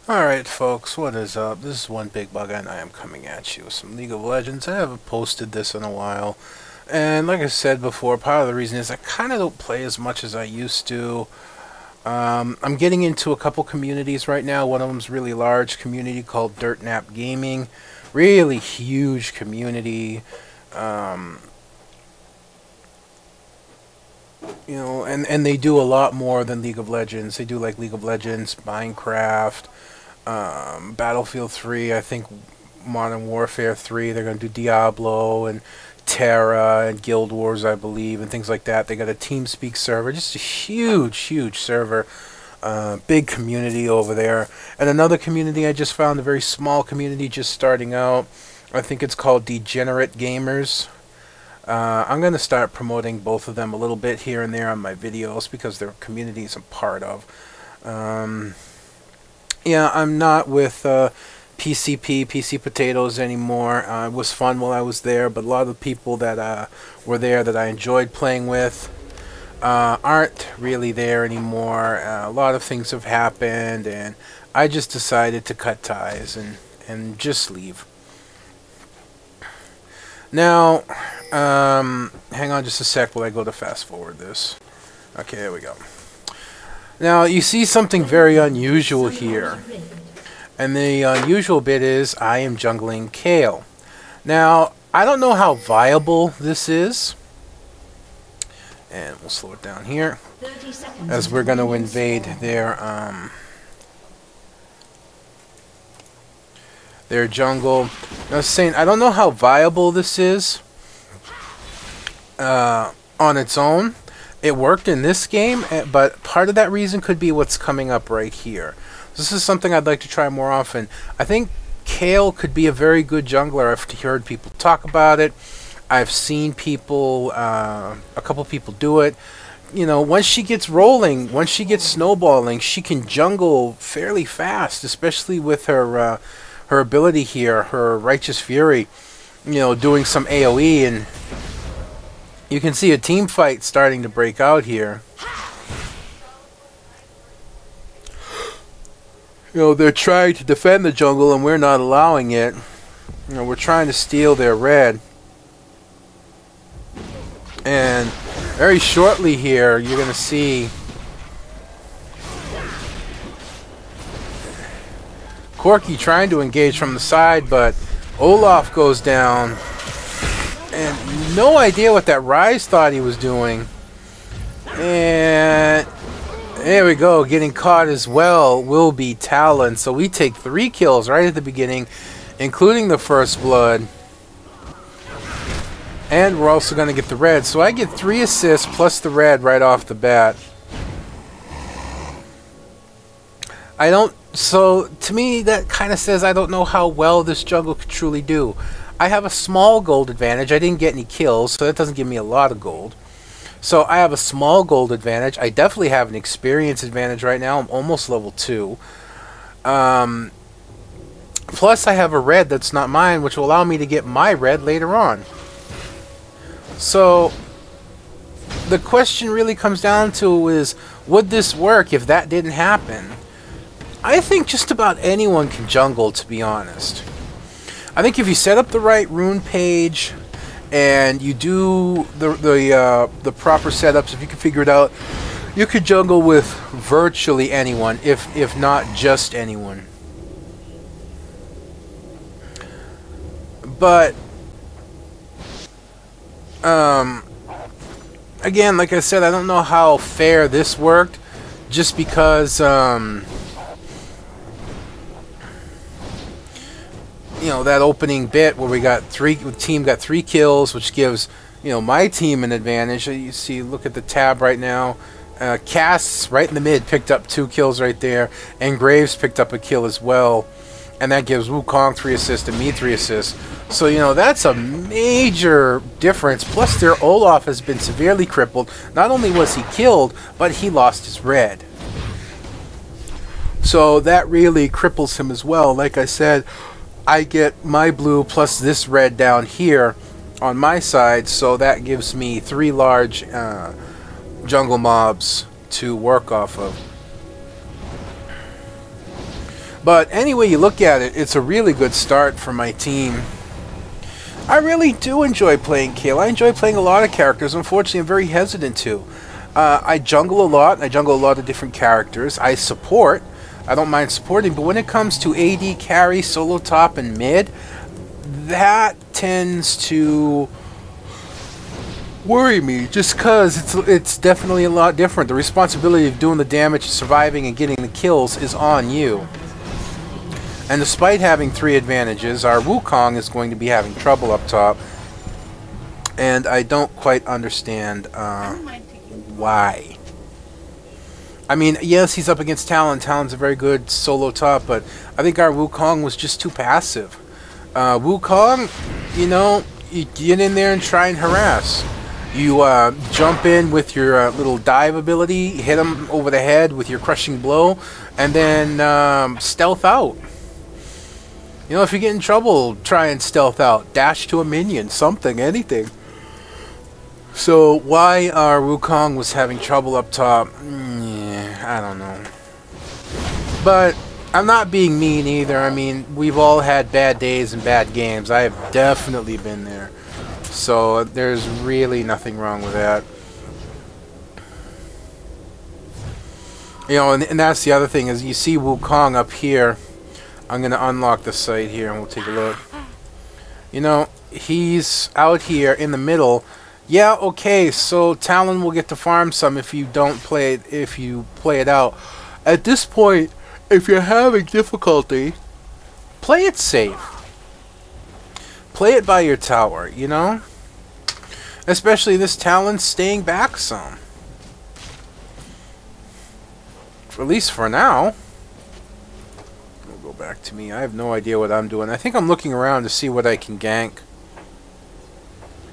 Alright folks, what is up? This is One Big Bug and I am coming at you with some League of Legends. I haven't posted this in a while. And like I said before, part of the reason is I kind of don't play as much as I used to. I'm getting into a couple communities right now. One of them's a really large community called Dirt Nap Gaming. Really huge community. You know, and they do a lot more than League of Legends. They do like League of Legends, Minecraft, Battlefield 3, I think Modern Warfare 3, they're going to do Diablo and Terra and Guild Wars, I believe, and things like that. They got a TeamSpeak server, just a huge server, big community over there. And another community I just found, a very small community just starting out, I think it's called Degenerate Gamers. I'm going to start promoting both of them a little bit here and there on my videos because they're communities I'm part of. Yeah, I'm not with PC Potatoes anymore. It was fun while I was there, but a lot of the people that were there that I enjoyed playing with aren't really there anymore. A lot of things have happened, and I just decided to cut ties and just leave. Now, hang on just a sec while I go to fast forward this. Okay, there we go. Now, you see something very unusual here. And the unusual bit is I am jungling Kayle. Now, I don't know how viable this is. And we'll slow it down here. As we're going to invade their jungle. I was saying, I don't know how viable this is on its own. It worked in this game, but part of that reason could be what's coming up right here. This is something I'd like to try more often. I think Kayle could be a very good jungler. I've heard people talk about it. I've seen people, a couple people do it. You know, once she gets rolling, once she gets snowballing, she can jungle fairly fast, especially with her her ability here, her Righteous Fury, you know, doing some AoE, and you can see a team fight starting to break out here. You know, they're trying to defend the jungle and we're not allowing it. You know, we're trying to steal their red. And very shortly here, you're going to see Corki trying to engage from the side, but Olaf goes down. And no idea what that Rise thought he was doing. And there we go, getting caught as well will be Talon. So we take 3 kills right at the beginning, including the first blood. And we're also going to get the red. So I get 3 assists plus the red right off the bat. So to me that kind of says I don't know how well this jungle could truly do. I have a small gold advantage. I didn't get any kills, so that doesn't give me a lot of gold. So I have a small gold advantage. I definitely have an experience advantage right now. I'm almost level 2. Plus I have a red that's not mine, which will allow me to get my red later on. So the question really comes down to is, would this work if that didn't happen? I think just about anyone can jungle, to be honest. I think if you set up the right rune page and you do the proper setups, if you can figure it out, you could jungle with virtually anyone, if not just anyone. But again, like I said, I don't know how fair this worked, just because you know, that opening bit where we got team got 3 kills, which gives, you know, my team an advantage. You see, look at the tab right now. Cass right in the mid picked up 2 kills right there, and Graves picked up a kill as well, and that gives Wukong 3 assists and me 3 assists. So, you know, that's a major difference. Plus their Olaf has been severely crippled. Not only was he killed, but he lost his red. So that really cripples him as well. Like I said, I get my blue plus this red down here on my side, so that gives me 3 large jungle mobs to work off of. But anyway you look at it, it's a really good start for my team. I really do enjoy playing Kayle. I enjoy playing a lot of characters. Unfortunately, I'm very hesitant to. I jungle a lot. I jungle a lot of different characters. I support. I don't mind supporting. But when it comes to AD, carry, solo top, and mid, that tends to worry me. Just because it's definitely a lot different. The responsibility of doing the damage, surviving, and getting the kills is on you. And despite having 3 advantages, our Wukong is going to be having trouble up top. And I don't quite understand why. I mean, yes, he's up against Talon. Talon's a very good solo top, but I think our Wukong was just too passive. Wukong, you know, you get in there and try and harass. You jump in with your little dive ability, hit him over the head with your crushing blow, and then stealth out. You know, if you get in trouble, try and stealth out. Dash to a minion, something, anything. So, why our Wukong was having trouble up top, I don't know. But, I'm not being mean either. I mean, we've all had bad days and bad games. I have definitely been there. So, there's really nothing wrong with that. You know, and that's the other thing, is you see Wukong up here. I'm going to unlock the site here and we'll take a look. You know, he's out here in the middle. Yeah, okay, so Talon will get to farm some if you don't play it, if you play it out. At this point, if you're having difficulty, play it safe. Play it by your tower, you know? Especially this Talon staying back some. At least for now. Go back to me. I have no idea what I'm doing. I think I'm looking around to see what I can gank.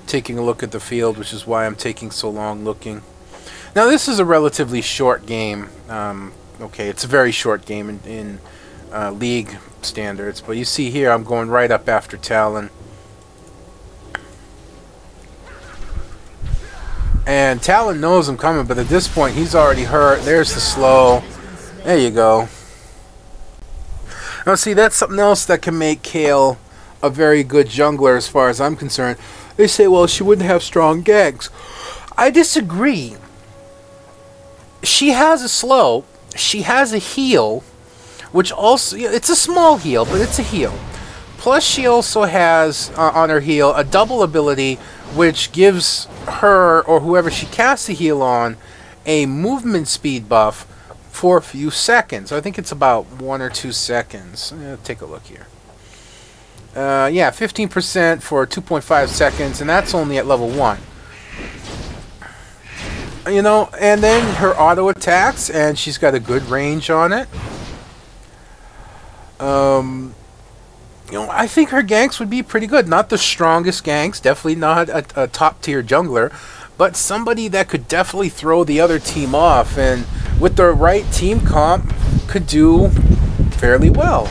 Taking a look at the field, which is why I'm taking so long looking. Now this is a relatively short game. Okay, it's a very short game in League standards, but you see here I'm going right up after Talon. And Talon knows I'm coming, but at this point he's already hurt. There's the slow. There you go. Now see, that's something else that can make Kayle a very good jungler as far as I'm concerned. They say, well, she wouldn't have strong ganks. I disagree. She has a slow. She has a heal, which also, it's a small heal, but it's a heal. Plus she also has, on her heal, a double ability, which gives her, or whoever she casts the heal on, a movement speed buff for a few seconds. I think it's about 1 or 2 seconds. Take a look here. Yeah, 15% for 2.5 seconds, and that's only at level 1. You know, and then her auto attacks, and she's got a good range on it. You know, I think her ganks would be pretty good. Not the strongest ganks, definitely not a top-tier jungler, but somebody that could definitely throw the other team off, and with the right team comp, could do fairly well.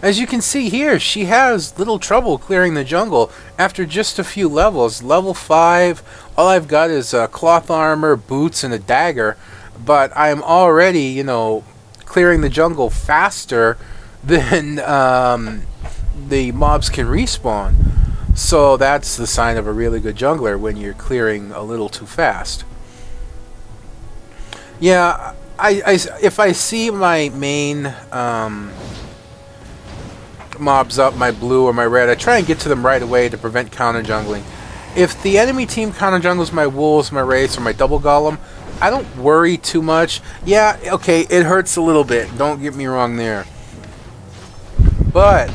As you can see here, she has little trouble clearing the jungle after just a few levels. Level 5, all I've got is cloth armor, boots, and a dagger, but I'm already, you know, clearing the jungle faster than the mobs can respawn. So that's the sign of a really good jungler, when you're clearing a little too fast. Yeah, if I see my main mobs up, my blue or my red, I try and get to them right away to prevent counter jungling. If the enemy team counter jungles my wolves, my wraiths, or my double golem, I don't worry too much. Yeah, okay, it hurts a little bit, don't get me wrong there. But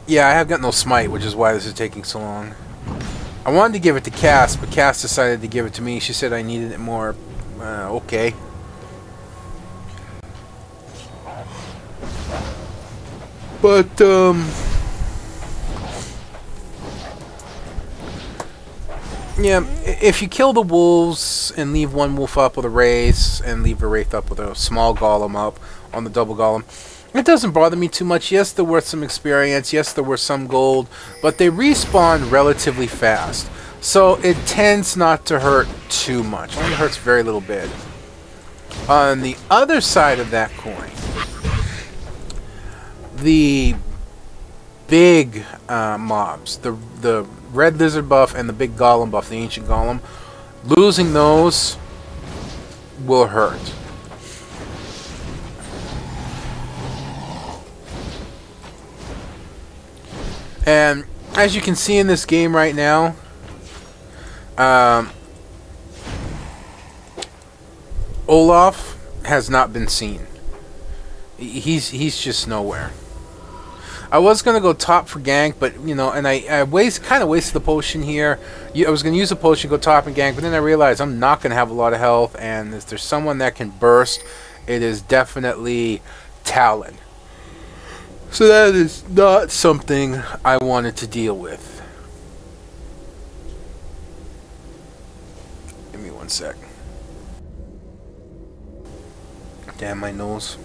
yeah, I have got no smite, which is why this is taking so long. I wanted to give it to Cass, but Cass decided to give it to me. She said I needed it more. Okay. But, yeah, if you kill the wolves and leave one wolf up with a wraith, and leave a wraith up with a small golem up on the double golem, it doesn't bother me too much. Yes, they're worth some experience. Yes, they're worth some gold. But they respawn relatively fast. So it tends not to hurt too much. It only hurts very little bit. On the other side of that coin, the big mobs, the red lizard buff and the big golem buff, the ancient golem, losing those will hurt. And as you can see in this game right now, Olaf has not been seen. He's just nowhere. I was gonna go top for gank, but you know, and I kind of wasted the potion here. I was gonna use the potion, go top and gank, but then I realized I'm not gonna have a lot of health, and if there's someone that can burst, it is definitely Talon. So that is not something I wanted to deal with. Give me 1 sec. Damn my nose.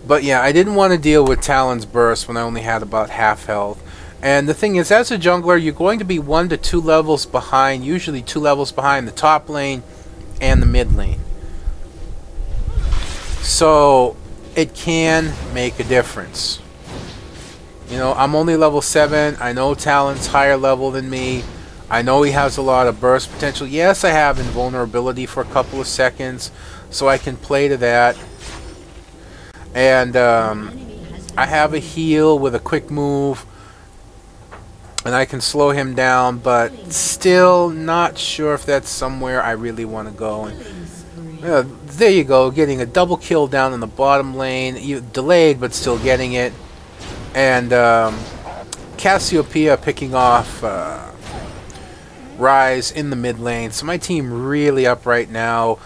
But yeah, I didn't want to deal with Talon's burst when I only had about half health. And the thing is, as a jungler, you're going to be 1 to 2 levels behind, usually 2 levels behind the top lane and the mid lane. So it can make a difference. You know, I'm only level 7. I know Talon's higher level than me. I know he has a lot of burst potential. Yes, I have invulnerability for a couple of seconds, so I can play to that. And I have a heal with a quick move, and I can slow him down, but still not sure if that's somewhere I really want to go. And, there you go, getting a double kill down in the bottom lane. You delayed, but still getting it. And Cassiopeia picking off Rise in the mid lane. So my team really up right now.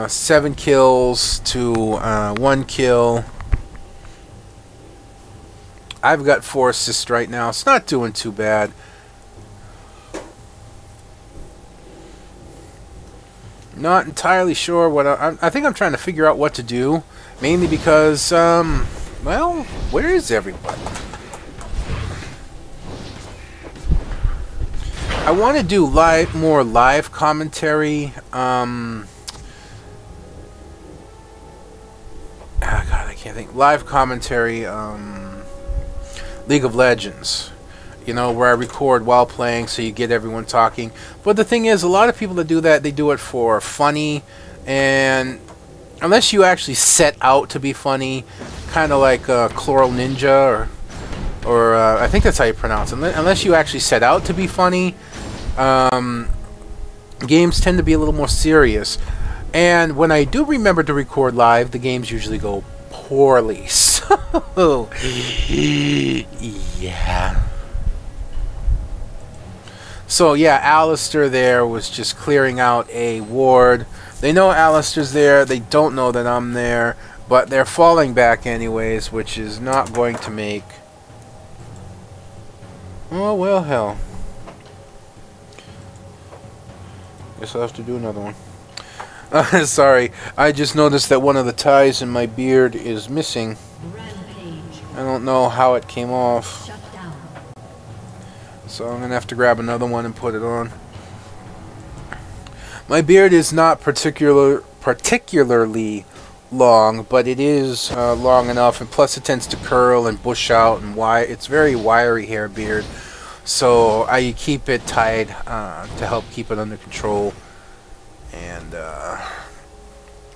7 kills to 1 kill. I've got 4 assists right now. It's not doing too bad. Not entirely sure what I think I'm trying to figure out what to do. Mainly because, well, where is everybody? I want to do more live commentary. God, I can't think. Live commentary, League of Legends. You know, where I record while playing, so you get everyone talking. But the thing is, a lot of people that do that, they do it for funny, and unless you actually set out to be funny, kind of like Chloral Ninja, or I think that's how you pronounce it. Unless you actually set out to be funny, games tend to be a little more serious. And when I do remember to record live, the games usually go poorly. So, yeah. So, yeah, Alistair there was just clearing out a ward. They know Alistair's there. They don't know that I'm there. But they're falling back anyways, which is not going to make... Oh, well, hell. Guess I'll have to do another one. Sorry, I just noticed that one of the ties in my beard is missing. I don't know how it came off. So I'm going to have to grab another one and put it on. My beard is not particularly long, but it is long enough, and plus it tends to curl and bush out, and it's very wiry hair beard. So I keep it tied to help keep it under control. And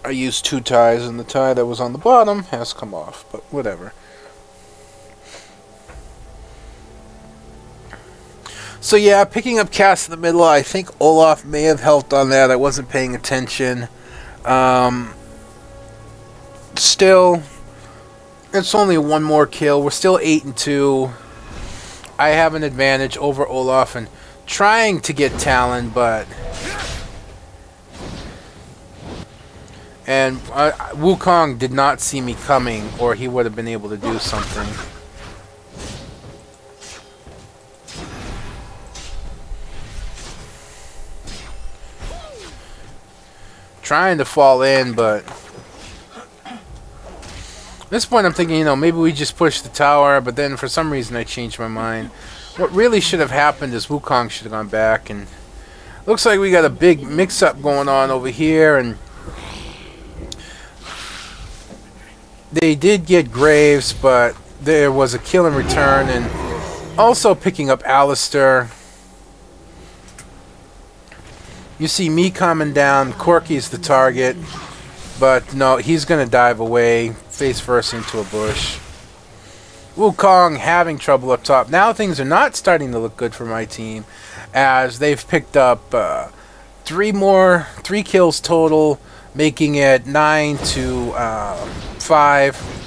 I used 2 ties, and the tie that was on the bottom has come off, but whatever. So yeah, picking up Cass in the middle, I think Olaf may have helped on that. I wasn't paying attention. Still, it's only 1 more kill. We're still 8-2. I have an advantage over Olaf and trying to get Talon, but... And Wukong did not see me coming, or he would have been able to do something. Trying to fall in, but... At this point I'm thinking, you know, maybe we just push the tower, but then for some reason I changed my mind. What really should have happened is Wukong should have gone back and Looks like we got a big mix-up going on over here, and they did get Graves, but there was a kill in return, and also picking up Alistair. You see me coming down. Corky's the target, but no, he's going to dive away, face first into a bush. Wukong having trouble up top. Now things are not starting to look good for my team, as they've picked up 3 kills total, making it 9 to 5.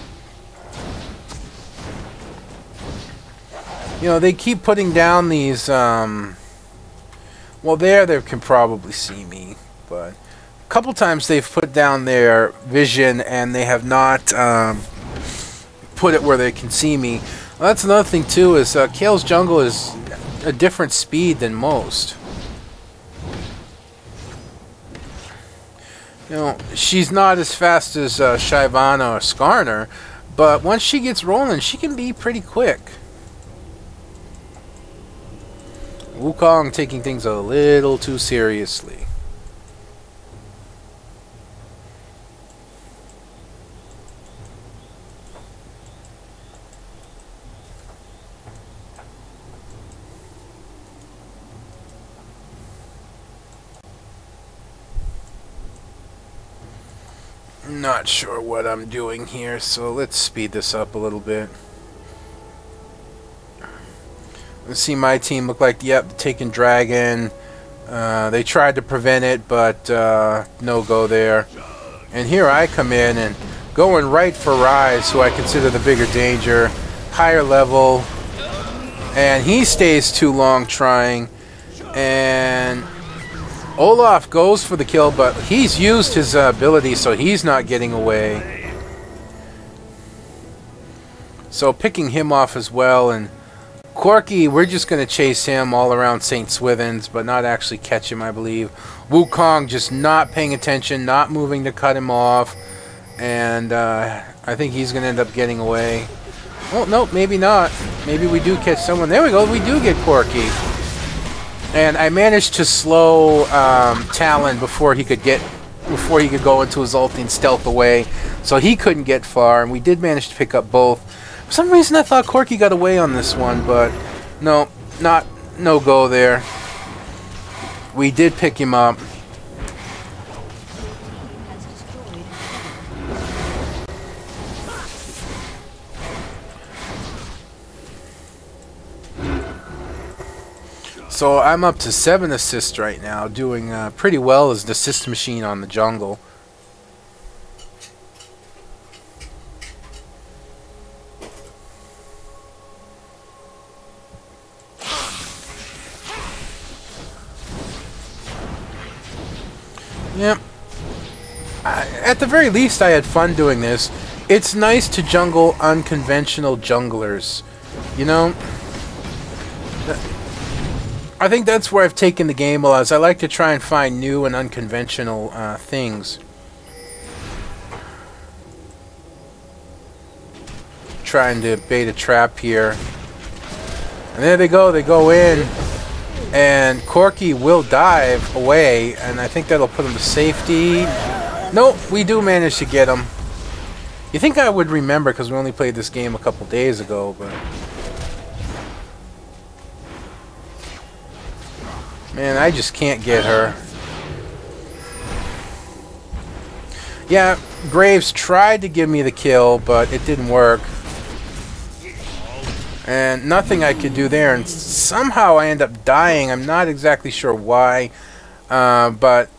You know, they keep putting down these, well, they can probably see me, but a couple times they've put down their vision and they have not put it where they can see me. Well, that's another thing too, is Kayle's jungle is a different speed than most. You know, she's not as fast as Shyvana or Skarner, but once she gets rolling, she can be pretty quick. Wukong taking things a little too seriously. Not sure what I'm doing here, so let's speed this up a little bit. Let's see my team look like, yep, taking Dragon. They tried to prevent it, but no go there. And here I come in and going right for Rise, who I consider the bigger danger. Higher level. And he stays too long trying. And Olaf goes for the kill, but he's used his ability, so he's not getting away. So picking him off as well, and Corky, we're just going to chase him all around St. Swithin's, but not actually catch him, I believe. Wukong just not paying attention, not moving to cut him off, and I think he's going to end up getting away. Oh, no, maybe not. Maybe we do catch someone. There we go, we do get Corky. And I managed to slow Talon before he could go into his ulti and stealth away, so he couldn't get far. And we did manage to pick up both. For some reason, I thought Corky got away on this one, but no, no go there. We did pick him up. So I'm up to 7 assists right now, doing pretty well as the assist machine on the jungle. Yep. At the very least, I had fun doing this. It's nice to jungle unconventional junglers, you know? I think that's where I've taken the game a lot, is I like to try and find new and unconventional things. Trying to bait a trap here. And there they go in. And Corky will dive away, and I think that'll put him to safety. Nope, we do manage to get him. You think I would remember, because we only played this game a couple days ago, but... Man, I just can't get her. Yeah, Graves tried to give me the kill, but it didn't work. And nothing I could do there, and somehow I end up dying. I'm not exactly sure why, but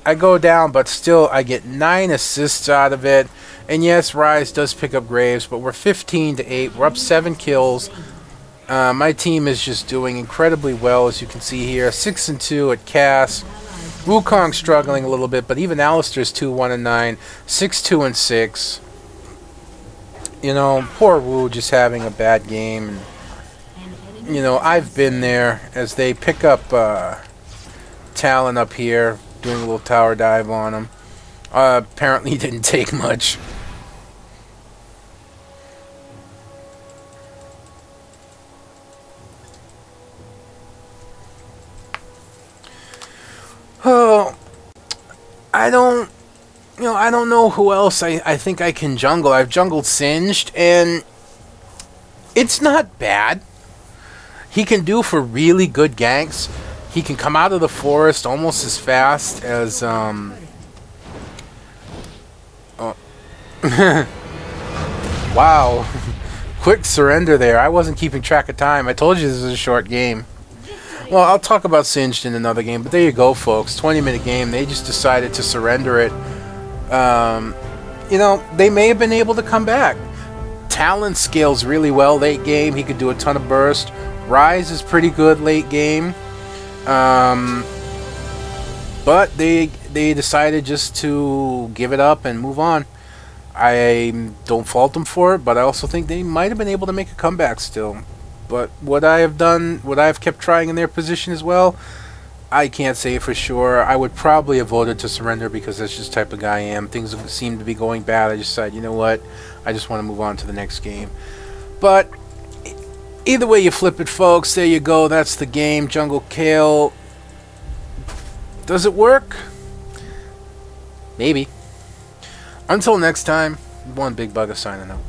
I go down, but still I get 9 assists out of it. And yes, Rise does pick up Graves, but we're 15 to 8. We're up 7 kills. My team is just doing incredibly well, as you can see here. 6 and 2 at Cass. Wukong struggling a little bit, but even Alistair's 2-1 and 9. 6-2 and 6. You know, poor Wu just having a bad game. And, you know, I've been there as they pick up Talon up here, doing a little tower dive on him. Apparently he didn't take much. Oh, I don't, I don't know who else I think I can jungle. I've jungled Singed, and it's not bad. He can do for really good ganks. He can come out of the forest almost as fast as, oh. Wow. Quick surrender there. I wasn't keeping track of time. I told you this was a short game. Well, I'll talk about Singed in another game, but there you go, folks. 20-minute game. They just decided to surrender it. They may have been able to come back. Talon scales really well late game. He could do a ton of burst. Rise is pretty good late game. But they decided just to give it up and move on. I don't fault them for it, but I also think they might have been able to make a comeback still. But what I have done, what I've kept trying in their position as well, I can't say for sure. I would probably have voted to surrender because that's just the type of guy I am. Things seem to be going bad. I just decided, you know what, I just want to move on to the next game. But either way you flip it, folks, there you go. That's the game. Jungle Kayle. Does it work? Maybe. Until next time, one Big Bugger signing out.